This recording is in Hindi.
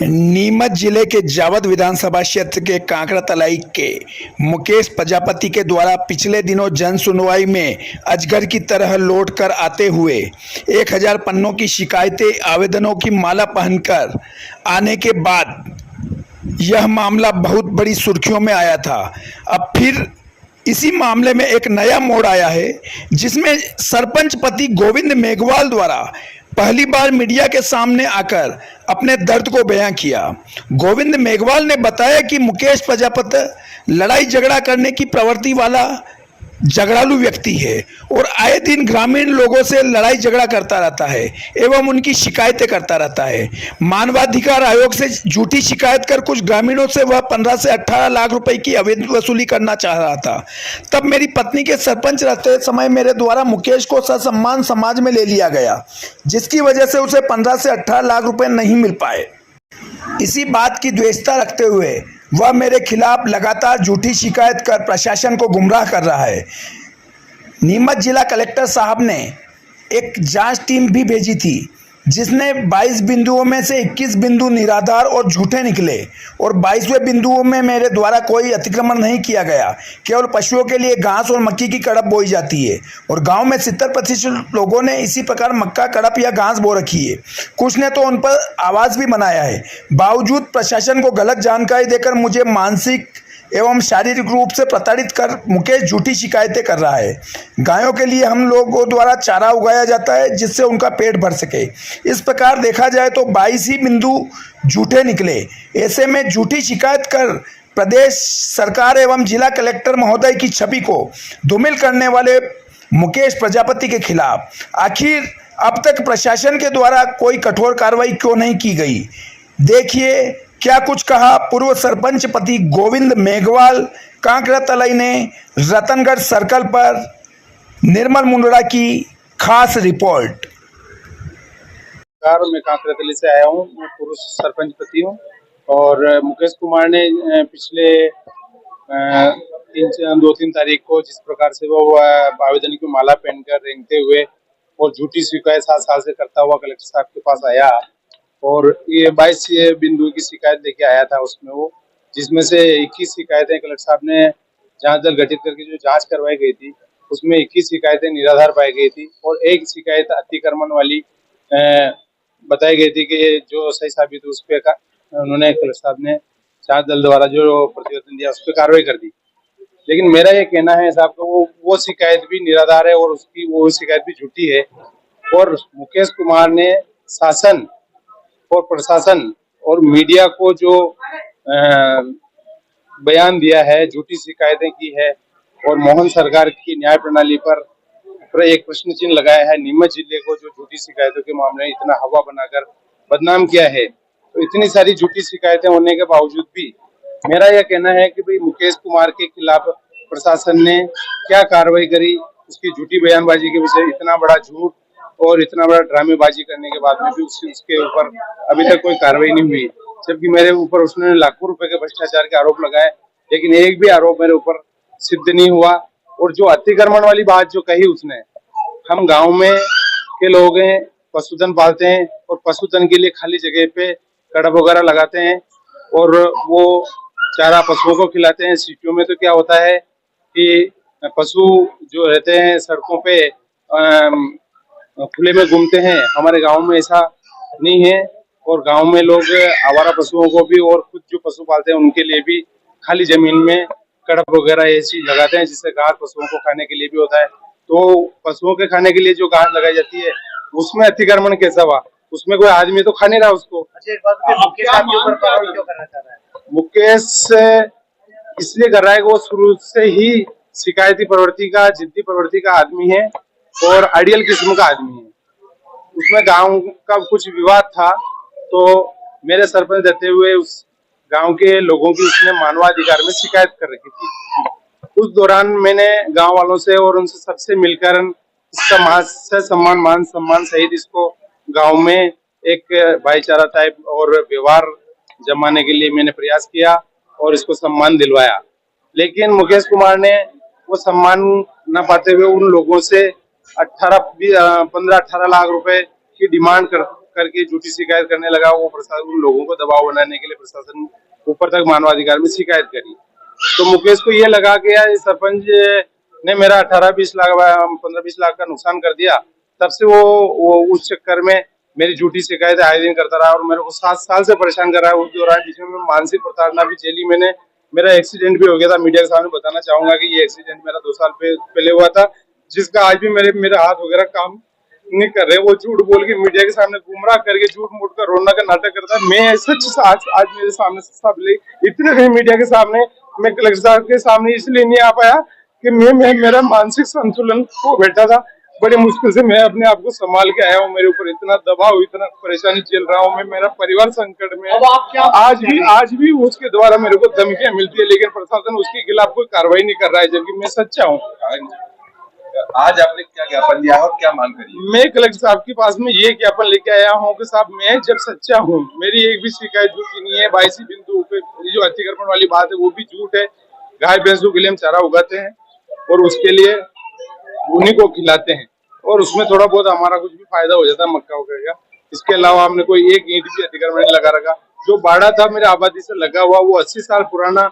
नीमच जिले के जावद विधानसभा क्षेत्र के कांकरा तलाई के मुकेश प्रजापति के द्वारा पिछले दिनों जन सुनवाई में अजगर की तरह लौट कर आते हुए 1000 पन्नों की शिकायतें आवेदनों की माला पहनकर आने के बाद यह मामला बहुत बड़ी सुर्खियों में आया था। अब फिर इसी मामले में एक नया मोड़ आया है, जिसमें सरपंच पति गोविंद मेघवाल द्वारा पहली बार मीडिया के सामने आकर अपने दर्द को बयां किया। गोविंद मेघवाल ने बताया कि मुकेश प्रजापति लड़ाई झगड़ा करने की प्रवृत्ति वाला झगड़ालू व्यक्ति है और आए दिन ग्रामीण लोगों से लड़ाई झगड़ा करता रहता है एवं उनकी शिकायतें करता रहता है। मानवाधिकार आयोग से झूठी शिकायत कर कुछ ग्रामीणों से वह 15 से 18 लाख रुपए की अवैध वसूली करना चाह रहा था। तब मेरी पत्नी के सरपंच रहते समय मेरे द्वारा मुकेश को ससम्मान समाज में ले लिया गया, जिसकी वजह से उसे 15 से 18 लाख रुपए नहीं मिल पाए। इसी बात की द्वेषता रखते हुए वह मेरे खिलाफ लगातार झूठी शिकायत कर प्रशासन को गुमराह कर रहा है। नीमच जिला कलेक्टर साहब ने एक जांच टीम भी भेजी थी, जिसने 22 बिंदुओं में से 21 बिंदु निराधार और झूठे निकले और 22वें बिंदुओं में मेरे द्वारा कोई अतिक्रमण नहीं किया गया। केवल पशुओं के लिए घास और मक्की की कड़प बोई जाती है और गांव में 70% लोगों ने इसी प्रकार मक्का, कड़प या घास बो रखी है। कुछ ने तो उन पर आवाज़ भी बनाया है। बावजूद प्रशासन को गलत जानकारी देकर मुझे मानसिक एवं शारीरिक रूप से प्रताड़ित कर मुकेश झूठी शिकायतें कर रहा है। गायों के लिए हम लोगों द्वारा चारा उगाया जाता है, जिससे उनका पेट भर सके। इस प्रकार देखा जाए तो 22 ही बिंदु झूठे निकले। ऐसे में झूठी शिकायत कर प्रदेश सरकार एवं जिला कलेक्टर महोदय की छवि को धूमिल करने वाले मुकेश प्रजापति के खिलाफ आखिर अब तक प्रशासन के द्वारा कोई कठोर कार्रवाई क्यों नहीं की गई? देखिए क्या कुछ कहा पूर्व सरपंच पति गोविंद मेघवाल कांकरा तलाई ने रतनगढ़ सर्कल पर। निर्मल मुंडरा की खास रिपोर्ट। मैं कांकरा तलाई से आया हूँ। मैं पूर्व सरपंच पति हूँ और मुकेश कुमार ने पिछले 2-3 तारीख को जिस प्रकार से वो आवेदन की माला पहनकर रेंगते हुए और झूठी शिकायत 7 साल से करता हुआ कलेक्टर साहब के पास आया और ये 22 बिंदु की शिकायत लेके आया था उसमें वो, जिसमें से 21 शिकायतें कलेक्टर साहब ने जांच दल गठित करके जो जांच करवाई गई थी उसमें 21 शिकायतें निराधार पाई गई थी और एक शिकायत अतिक्रमण वाली बताई गई थी कि जो सही साबित उस पर उन्होंने कलेक्टर साहब ने जांच दल द्वारा जो प्रतिवेदन दिया उस पर कार्रवाई कर दी। लेकिन मेरा ये कहना है साहब को वो शिकायत भी निराधार है और उसकी वो शिकायत भी झूठी है और मुकेश कुमार ने शासन और प्रशासन और मीडिया को जो बयान दिया है, झूठी शिकायतें की है और मोहन सरकार की न्याय प्रणाली पर एक प्रश्न चिन्ह लगाया है। नीमच जिले को जो झूठी शिकायतों के मामले में इतना हवा बनाकर बदनाम किया है, तो इतनी सारी झूठी शिकायतें होने के बावजूद भी मेरा यह कहना है कि भाई मुकेश कुमार के खिलाफ प्रशासन ने क्या कार्रवाई करी, उसकी झूठी बयानबाजी के विषय इतना बड़ा झूठ और इतना बड़ा ड्रामेबाजी करने के बाद में भी उसके ऊपर अभी तक कोई कार्रवाई नहीं हुई। जबकि मेरे ऊपर उसने लाखों रुपए के भ्रष्टाचार के आरोप लगाए, लेकिन एक भी आरोप मेरे ऊपर सिद्ध नहीं हुआ। और जो अतिक्रमण वाली बात जो कही उसने, हम गांव में के लोग हैं, पशुधन पालते हैं और पशुधन के लिए खाली जगह पे कड़प वगैरह लगाते हैं और वो चारा पशुओं को खिलाते हैं। सिटियों में तो क्या होता है कि पशु जो रहते हैं सड़कों पे खुले में घूमते हैं। हमारे गांव में ऐसा नहीं है और गांव में लोग आवारा पशुओं को भी और खुद जो पशु पालते हैं उनके लिए भी खाली जमीन में कड़प वगैरह ये चीज लगाते हैं, जिससे घास पशुओं को खाने के लिए भी होता है। तो पशुओं के खाने के लिए जो घास लगाई जाती है उसमें अतिक्रमण कैसा हुआ? उसमें कोई आदमी तो खा नहीं रहा उसको। मुकेश इसलिए कर रहा है कि वो शुरू से ही शिकायती प्रवृत्ति का, जिद्दी प्रवृत्ति का आदमी है और आइडियल किस्म का आदमी है। उसमें गांव का कुछ विवाद था तो मेरे सरपंच रहते हुए उस गांव के लोगों की उसने मानवाधिकार में शिकायत कर रखी थी। उस दौरान मैंने गांव वालों से और उनसे सबसे मिलकर इसका मान सम्मान सहित इसको गांव में एक भाईचारा टाइप और व्यवहार जमाने के लिए मैंने प्रयास किया और इसको सम्मान दिलवाया। लेकिन मुकेश कुमार ने वो सम्मान न पाते हुए उन लोगों से 15-18 लाख रुपए की डिमांड करके झूठी शिकायत करने लगा। वो प्रशासन उन लोगों को दबाव बनाने के लिए प्रशासन ऊपर तक मानवाधिकार में शिकायत करी। तो मुकेश को ये लगा कि यार सरपंच ने मेरा 18-20 लाख 15-20 लाख का नुकसान कर दिया। तब से वो उस चक्कर में मेरी झूठी शिकायतें आए दिन करता रहा और मेरे को 7 साल से परेशान कर रहा है। उस दौरान जिसमें मैं मानसिक प्रताड़ना भी झेली मैंने। मेरा एक्सीडेंट भी हो गया था। मीडिया के सामने बताना चाहूंगा कि ये एक्सीडेंट मेरा 2 साल पहले हुआ था, जिसका आज भी मेरे हाथ वगैरह काम नहीं कर रहे। वो झूठ बोल के मीडिया के सामने गुमराह करके झूठ मूठ कर रोना का नाटक करता है। मैं सच आज मेरे सामने सब इतने नहीं मीडिया के सामने मैं कलेक्टर साहब के सामने इसलिए नहीं आ पाया कि मैं मेरा मानसिक संतुलन खो बैठा था। बड़ी मुश्किल से मैं अपने आप को संभाल के आया हूँ। मेरे ऊपर इतना दबाव, इतना परेशानी झेल रहा हूँ मैं। मेरा परिवार संकट में है। आज भी उसके द्वारा मेरे को धमकियां मिलती है, लेकिन प्रशासन उसके खिलाफ कोई कार्रवाई नहीं कर रहा है, जबकि मैं सच्चा हूँ। आज आपने क्या ज्ञापन दिया और क्या मांग करी? मैं कलेक्टर साहब के पास में ये ज्ञापन लेके आया हूँ कि साहब मैं जब सच्चा हूँ, मेरी एक भी शिकायत झूठी नहीं है। 22 बिंदु पे जो अतिक्रमण वाली बात है वो भी झूठ है। गाय भैंसों के लिए हम चारा उगाते हैं और उसके लिए उन्हीं को खिलाते हैं और उसमें थोड़ा बहुत हमारा कुछ भी फायदा हो जाता है मक्का वगैरह का। इसके अलावा हमने कोई एक ईंट भी अतिक्रमण नहीं लगा रखा। जो बाड़ा था मेरे आबादी से लगा हुआ वो 80 साल पुराना